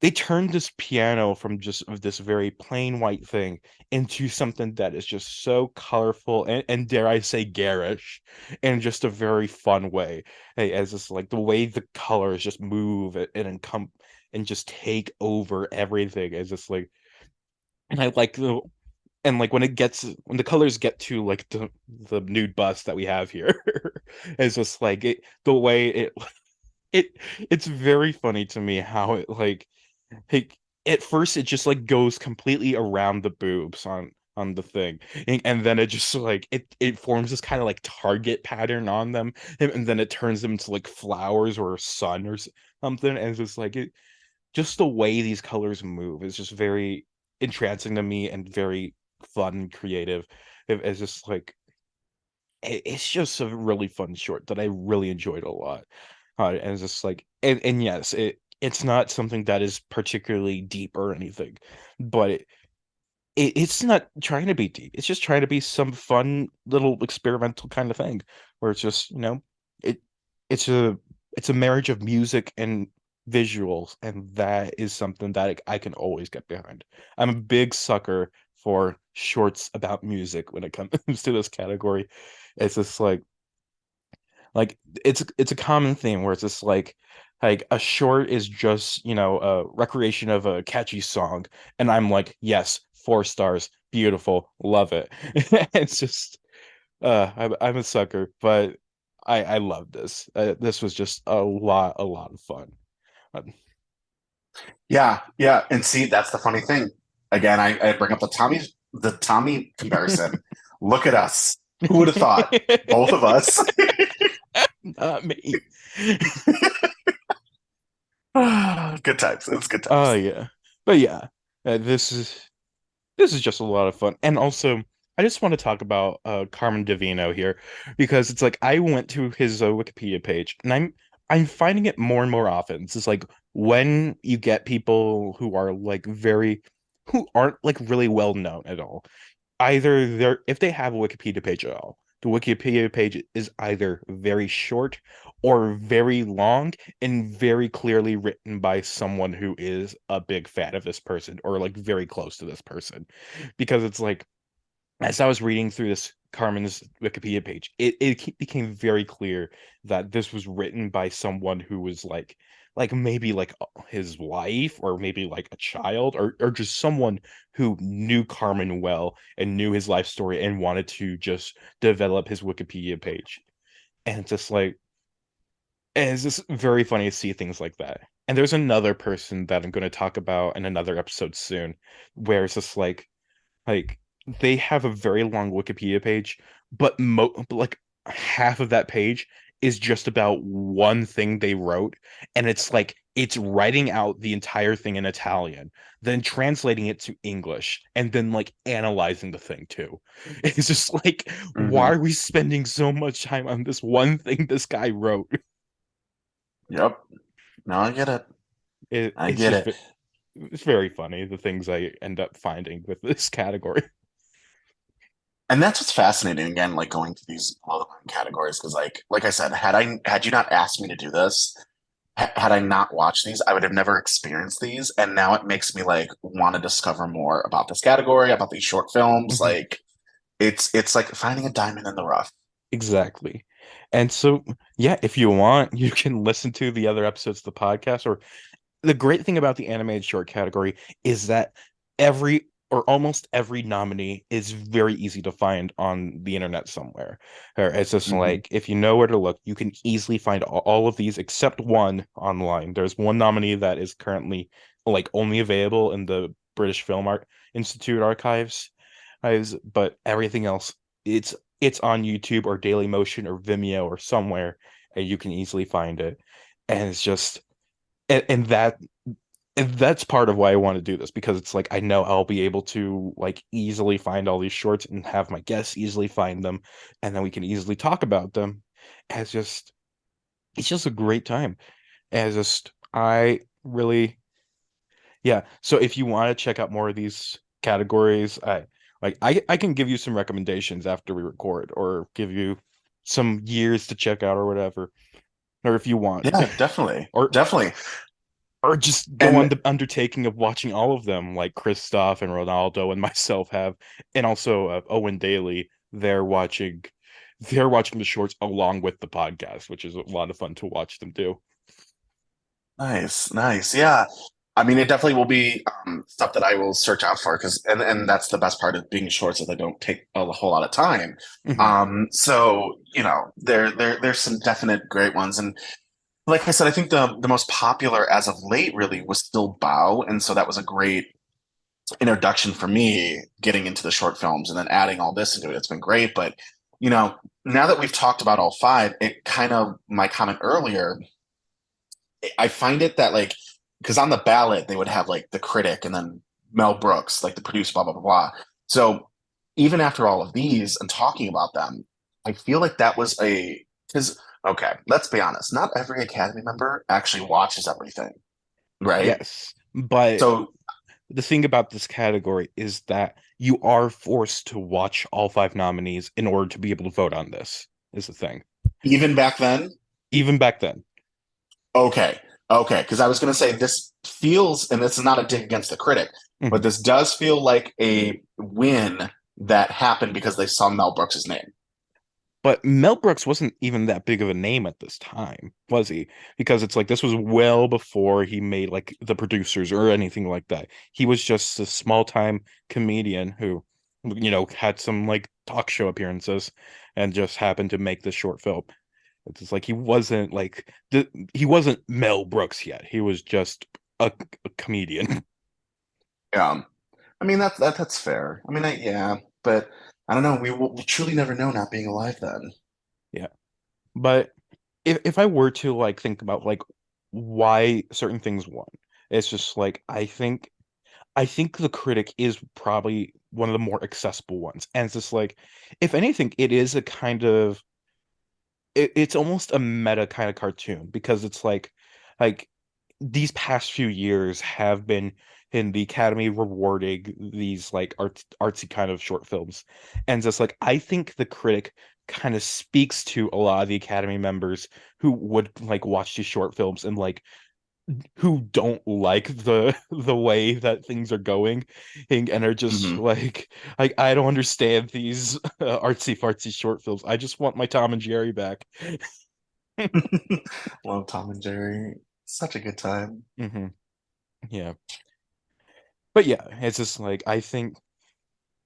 they turned this piano from just of this very plain white thing into something that is just so colorful and dare I say garish in just a very fun way. As just like the way the colors just move and just take over everything is just like and I like the and like when the colors get to like the nude bust that we have here it's just like the way it it's very funny to me how it like at first it just like goes completely around the boobs on the thing and then it just like it forms this kind of like target pattern on them and then it turns them into like flowers or a sun or something and it's just like it just the way these colors move is just very entrancing to me and very fun and creative it's just like it's just a really fun short that I really enjoyed a lot. And it's just like, and yes, it's not something that is particularly deep or anything, but it's not trying to be deep. It's just trying to be some fun little experimental kind of thing where it's just, it it's a it's a marriage of music and visuals, and that is something that I can always get behind. I'm a big sucker for shorts about music when it comes to this category. It's just like it's a common theme where it's just like a short is just a recreation of a catchy song and I'm like yes 4 stars beautiful love it it's just I'm a sucker but I love this this was just a lot of fun. Um, Yeah, yeah. And see, that's the funny thing. Again, I bring up the Tommy comparison. Look at us. Who would have thought? Both of us. not me. Good times. It's good Oh times. yeah, but yeah, this is just a lot of fun. And also, I just want to talk about Carmen Divino here because it's like I went to his Wikipedia page and I'm finding it more and more often. It's just like when you get people who are like very who aren't like really well known at all either they're if they have a Wikipedia page at all, the Wikipedia page is either very short or very long and very clearly written by someone who is a big fan of this person or like very close to this person. Because it's like as I was reading through this Carmen's Wikipedia page, it became very clear that this was written by someone who was like maybe like his wife or maybe like a child or just someone who knew Carmen well and knew his life story and wanted to just develop his Wikipedia page. And it's just like and it's just very funny to see things like that. And there's another person that I'm going to talk about in another episode soon, where it's just like they have a very long Wikipedia page, but like half of that page is just about one thing they wrote, and it's like it's writing out the entire thing in Italian, then translating it to English, and then like analyzing the thing too. It's just like, why Hmm. are we spending so much time on this one thing this guy wrote? Yep. No, I get it. I It's get just it. it's very funny the things I end up finding with this category. And that's what's fascinating again, like going to these qualifying categories, because like I said, had you not asked me to do this, had I not watched these, I would have never experienced these. And now it makes me like want to discover more about this category, about these short films. Mhm. Like it's like finding a diamond in the rough. Exactly. And so, yeah, if you want, you can listen to the other episodes of the podcast. Or the great thing about the animated short category is that every or almost every nominee is very easy to find on the internet somewhere. Or it's just Hmm. like if you know where to look, you can easily find all of these except one online. There's one nominee that is currently like only available in the British Film Art Institute archives, but everything else it's on YouTube or Dailymotion or Vimeo or somewhere, and you can easily find it. And it's just and that's part of why I want to do this, because it's like I know I'll be able to like easily find all these shorts and have my guests easily find them, and then we can easily talk about them. As just it's just a great time. As just I really Yeah. So if you want to check out more of these categories, I can give you some recommendations after we record, or give you some years to check out or whatever. Or if you want. Yeah, definitely. Or Definitely. or just go on And the undertaking of watching all of them, like Christoph and Ronaldo and myself have, and also Owen Daly. They're watching the shorts along with the podcast, which is a lot of fun to watch them do. nice, nice. Yeah. I mean, it definitely will be stuff that I will search out for because, and that's the best part of being shorts is they don't take a whole lot of time. Mhm. So there's some definite great ones, and like I said, I think the most popular as of late really was still Bow, and so that was a great introduction for me getting into the short films, and then adding all this into it. It's been great, but you know, now that we've talked about all five, it kind of my comment earlier I find it that like because on the ballot they would have like the critic and then Mel Brooks, like the producer, blah blah blah blah. So even after all of these and talking about them, I feel like that was a because okay, let's be honest, not every Academy member actually watches everything, right? Yes, but So the thing about this category is that you are forced to watch all five nominees in order to be able to vote on this, is the thing. even back then, Even back then. okay, okay, because I was gonna say this feels, and this is not a dig against the critic, but Mhm. this does feel like a win that happened because they saw Mel Brooks's name. But Mel Brooks wasn't even that big of a name at this time, was he? Because it's like this was well before he made like the producers or anything like that. He was just a small time comedian who, had some like talk show appearances and just happened to make this short film. It's just like he wasn't Mel Brooks yet. He was just a comedian. Yeah. I mean that's fair. I mean, yeah, but I don't know. We truly never know not being alive then. Yeah. But if I were to like think about like why certain things won, it's just like I think the critic is probably one of the more accessible ones. And it's just like, if anything, it is a kind of it's almost a meta kind of cartoon, because it's like these past few years have been in the Academy rewarding these like artsy kind of short films. And just like I think the critic kind of speaks to a lot of the Academy members who would like watch these short films, and like who don't like the way that things are going, and are just Hmm. like I don't understand these artsy fartsy short films. I just want my Tom and Jerry back. Love Tom and Jerry. Such a good time. Hmm. Yeah. But yeah, it's just like I think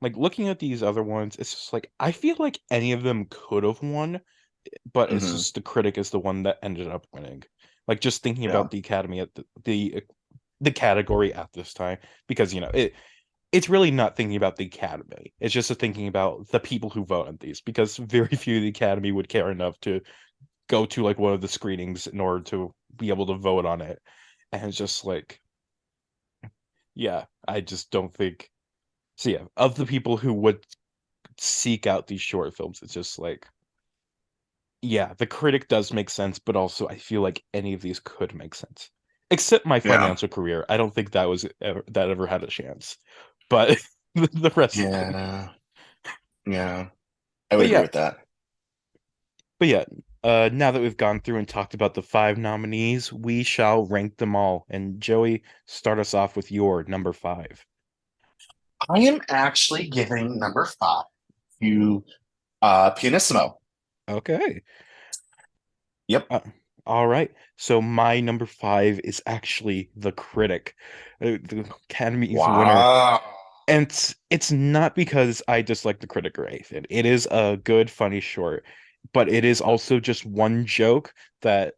like looking at these other ones, it's just like I feel like any of them could have won, but it's Hmm. just the critic is the one that ended up winning. Like just thinking Yeah. about the Academy at the category at this time, because it's really not thinking about the Academy. It's just thinking about the people who vote on these, because very few of the Academy would care enough to go to like one of the screenings in order to be able to vote on it. And it's just like, yeah, I just don't think so. Yeah, of the people who would seek out these short films, it's just like, yeah, the critic does make sense, but also I feel like any of these could make sense. Except my Yeah. financial career. I don't think that ever had a chance. But the rest of them. Yeah. Yeah. I would But agree yeah, with that. but yeah, now that we've gone through and talked about the five nominees, we shall rank them all. And Joey, start us off with your number five. I am actually giving number 5 to Pianissimo. Okay. Yep. Uh, all right. So my number five is actually The Critic, the Academy's winner. Wow. And it's not because I dislike The Critic or anything. It is a good, funny short, but it is also just one joke that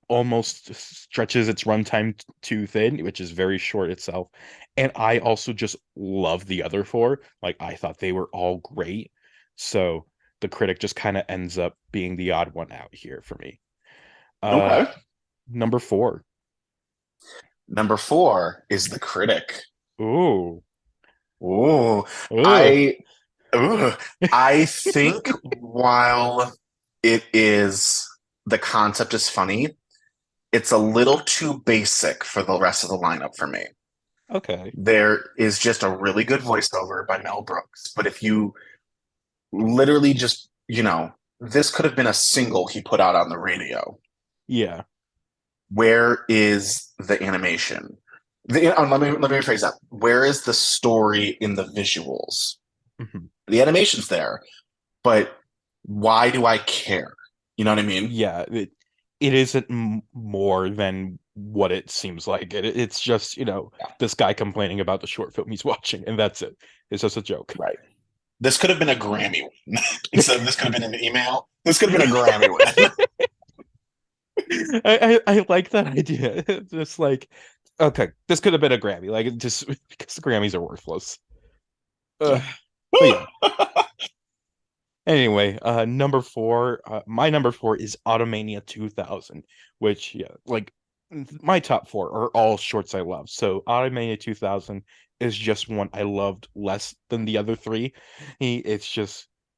almost stretches its runtime too thin, which is very short itself. And I also just love the other four. Like I thought they were all great. So The Critic just kind of ends up being the odd one out here for me. Uh, Okay. number four. Number 4 is The Critic. Ooh. Ooh. Ugh. I ooh. I think while it is the concept is funny, it's a little too basic for the rest of the lineup for me. Okay. There is just a really good voiceover by Mel Brooks, but if you literally just, this could have been a single he put out on the radio. Yeah. Where is the animation? Let me rephrase that. Where is the story in the visuals? Mhm. The animation's there, but why do I care? You know what I mean? Yeah. It isn't more than what it seems like. It's just, Yeah, this guy complaining about the short film he's watching, and that's it. It's just a joke. right. This could have been a Grammy win. Instead of this could have been an email. This could have been a Grammy win. I like that idea. It's just like, okay, this could have been a Grammy, like just because the Grammys are worthless. Uh, Yeah. but yeah. Anyway, number four, my number four is Automania 2000, which yeah, like my top four are all shorts I love. So Automania 2000 is just one I loved less than the other three. It's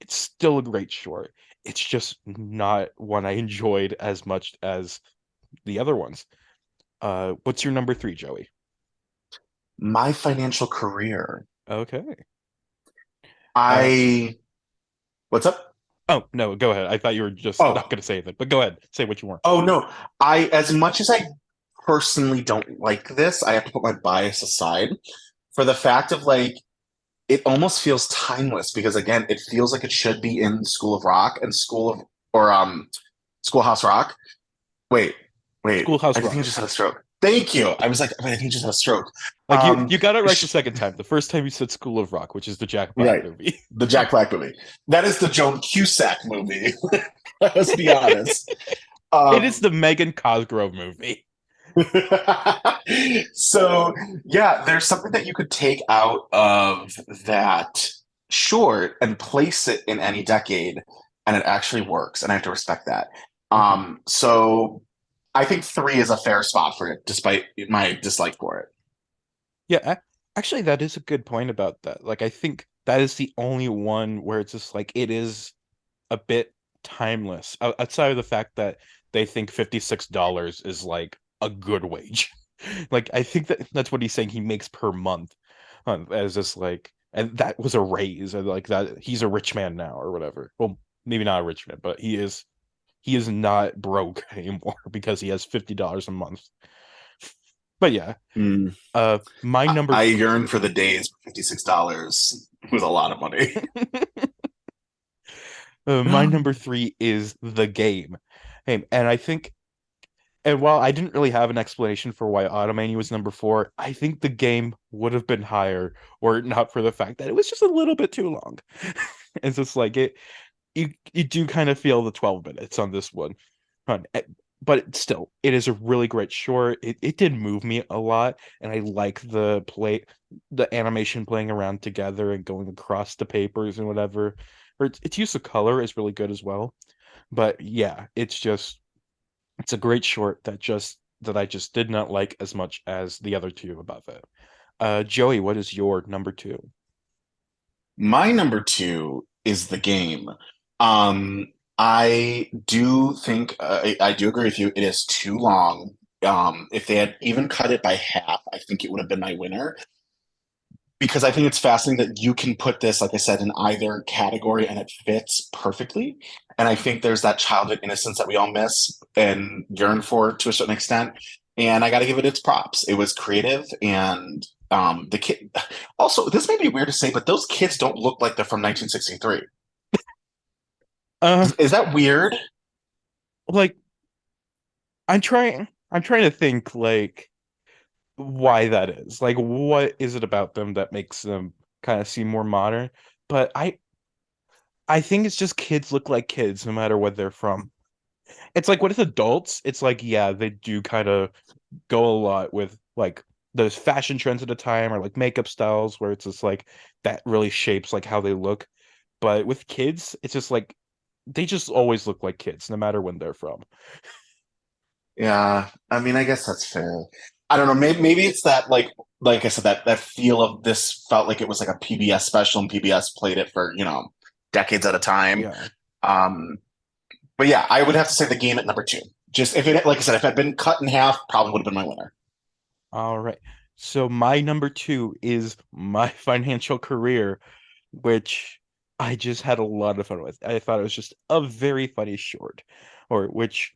still a great short. It's just not one I enjoyed as much as the other ones. What's your number three, Joey? My financial career. Okay. Uh, I What's up? oh no, go ahead. I thought you were just not Oh, gonna say anything, but go ahead. Say what you want. oh no. I As much as I personally don't like this, I have to put my bias aside for the fact of like it almost feels timeless because again, it feels like it should be in School of Rock and Schoolhouse Rock. Wait, wait. Schoolhouse I think I Rock. just had a stroke. Thank you. I was like, wait, I think I just had a stroke. Like Um, you got it right the sh- second time. The first time you said School of Rock, which is the Jack Black right. movie. The Jack Black movie. That is the Joan Cusack movie. Let's be honest. It is Um, the Megan Cosgrove movie. so yeah, there's something that you could take out of that short and place it in any decade, and it actually works, and I have to respect that. Mhm. So I think 3 is a fair spot for it, despite my dislike for it. Yeah, actually, that is a good point about that. Like, I think that is the only one where it's just like it is a bit timeless. Outside of the fact that they think $56 is like a good wage. Like, I think that's what he's saying he makes per month, as just like, and that was a raise, and like that he's a rich man now or whatever. Well, maybe not a rich man, but he is not broke anymore because he has $50 a month. But yeah, Mm. my number I three. yearn for the days where $56 was a lot of money. My number three is The Game. Hey, and I think, and while I didn't really have an explanation for why Automania was number four, I think The Game would have been higher were it not for the fact that it was just a little bit too long. It's just like you do kind of feel the 12 minutes on this one. Huh, but still, it is a really great short. It did move me a lot, and I like the animation playing around together and going across the papers and whatever. Or its use of color is really good as well. But yeah, it's a great short that I just did not like as much as the other two above it. Joey, what is your number two? My number two is the game. Um, I do think I do agree with you. It is too long. If they had even cut it by half, I think it would have been my winner. Because I think it's fascinating that you can put this, like I said, in either category and it fits perfectly. And I think there's that childhood innocence that we all miss and yearn for to a certain extent. And I got to give it its props. It was creative and the kid. Also, this may be weird to say, but those kids don't look like they're from 1963. Uh, Is that weird? like I'm trying to think like why that is. Like what is it about them that makes them kind of seem more modern? But I think it's just kids look like kids no matter where they're from. It's like what if adults, it's like yeah, they do kind of go a lot with like those fashion trends at the time or like makeup styles where it's just like that really shapes like how they look. But with kids, it's just like they just always look like kids no matter when they're from. Yeah, I mean, I guess that's fair. I don't know. Maybe it's that like I said, that feel of this felt like it was like a PBS special, and PBS played it for decades at a time. Yeah. Um, but yeah, I would have to say the game at number two. Just if it, like I said, if it had been cut in half, probably would have been my winner. All right. So my number two is my financial career, which I just had a lot of fun with. I thought it was just a very funny short, or which,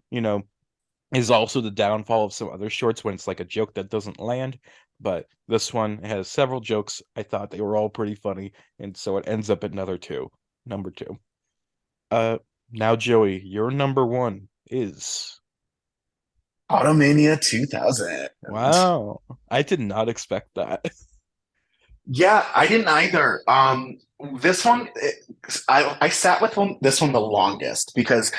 is also the downfall of some other shorts when it's like a joke that doesn't land. But this one has several jokes. I thought they were all pretty funny, and so it ends up at number two. Uh, now Joey, your number one is Automania 2000. wow. I did not expect that. Yeah, I didn't either. This one, I sat with this one the longest because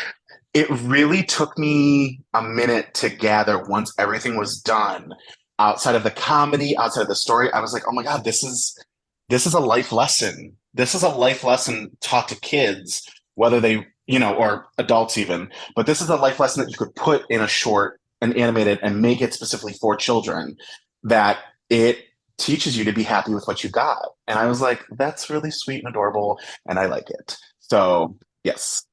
it really took me a minute to gather once everything was done. Outside of the comedy, outside of the story, I was like, oh my God, this is a life lesson. This is a life lesson taught to kids, whether they, or adults even. But this is a life lesson that you could put in a short and animate it and make it specifically for children that it teaches you to be happy with what you got. And I was like, that's really sweet and adorable, and I like it. So, yes.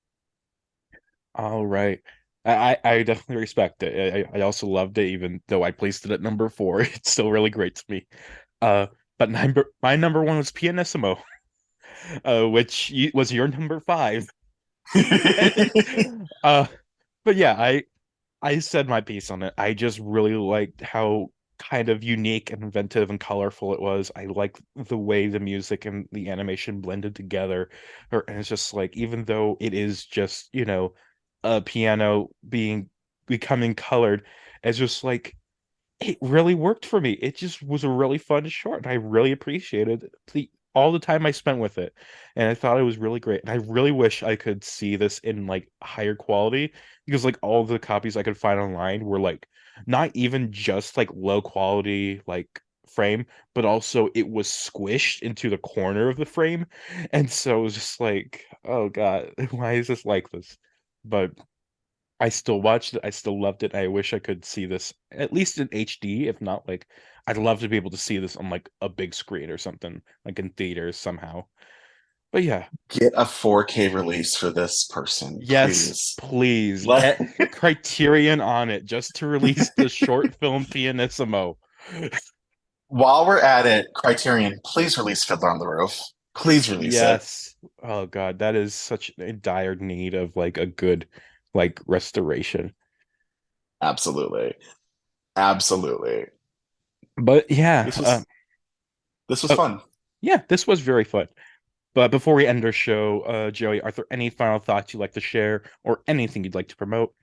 All right. I definitely respect it. I also loved it, even though I placed it at number four. It's still really great to me. But my number one was Pianissimo, which was your number five. Uh, but yeah, I said my piece on it. I just really liked how kind of unique and inventive and colorful it was. I liked the way the music and the animation blended together. And it's just like, even though it is just, a piano becoming colored, it's just like it really worked for me. It just was a really fun short, and I really appreciated all the time I spent with it. And I thought it was really great. And I really wish I could see this in like higher quality because like all the copies I could find online were like not even just like low quality like frame, but also it was squished into the corner of the frame. And so it was just like, oh God, why is this like this? But I still watched it. I still loved it. I wish I could see this at least in HD. If not, like I'd love to be able to see this on like a big screen or something, like in theaters somehow. But yeah, Get a 4K release for this person, yes, please. please Let get Criterion on it just to release the short film Pianissimo. While we're at it, Criterion, please release Fiddler on the Roof. Please release it. Yes. Oh God, that is such a dire need of like a good like restoration. Absolutely. Absolutely. But yeah, This was this was oh, fun. yeah, this was very fun. But before we end our show, Joey, are there any final thoughts you'd like to share or anything you'd like to promote?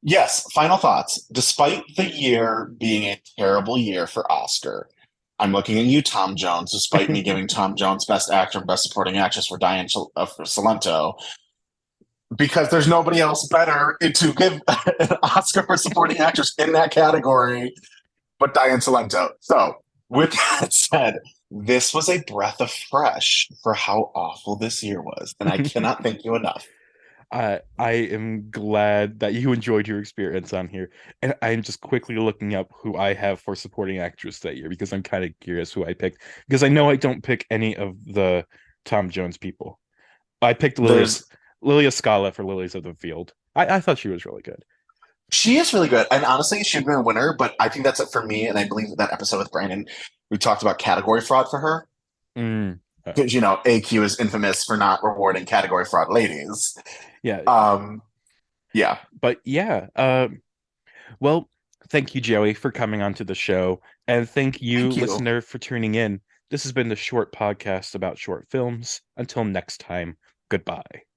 Yes, final thoughts. Despite the year being a terrible year for Oscar, I'm looking at you, Tom Jones, despite me giving Tom Jones Best Actor and Best Supporting Actress for for Salento, because there's nobody else better to give an Oscar for Supporting Actress in that category but Diane Salento. So, with that said, this was a breath of fresh for how awful this year was, and I cannot thank you enough. I am glad that you enjoyed your experience on here, and I'm just quickly looking up who I have for supporting actress that year because I'm kind of curious who I picked because I know I don't pick any of the Tom Jones people. I picked There's Lilia Scala for Lilies of the Field. I thought she was really good. She is really good, and honestly, she'd been a winner. But I think that's it for me. And I believe that episode with Brandon, we talked about category fraud for her Mm. because AQ is infamous for not rewarding category fraud ladies. Yeah, Um, yeah, but yeah. Well, thank you, Joey, for coming onto the show, and thank you, thank you. listener, for tuning in. This has been the short podcast about short films. Until next time, goodbye.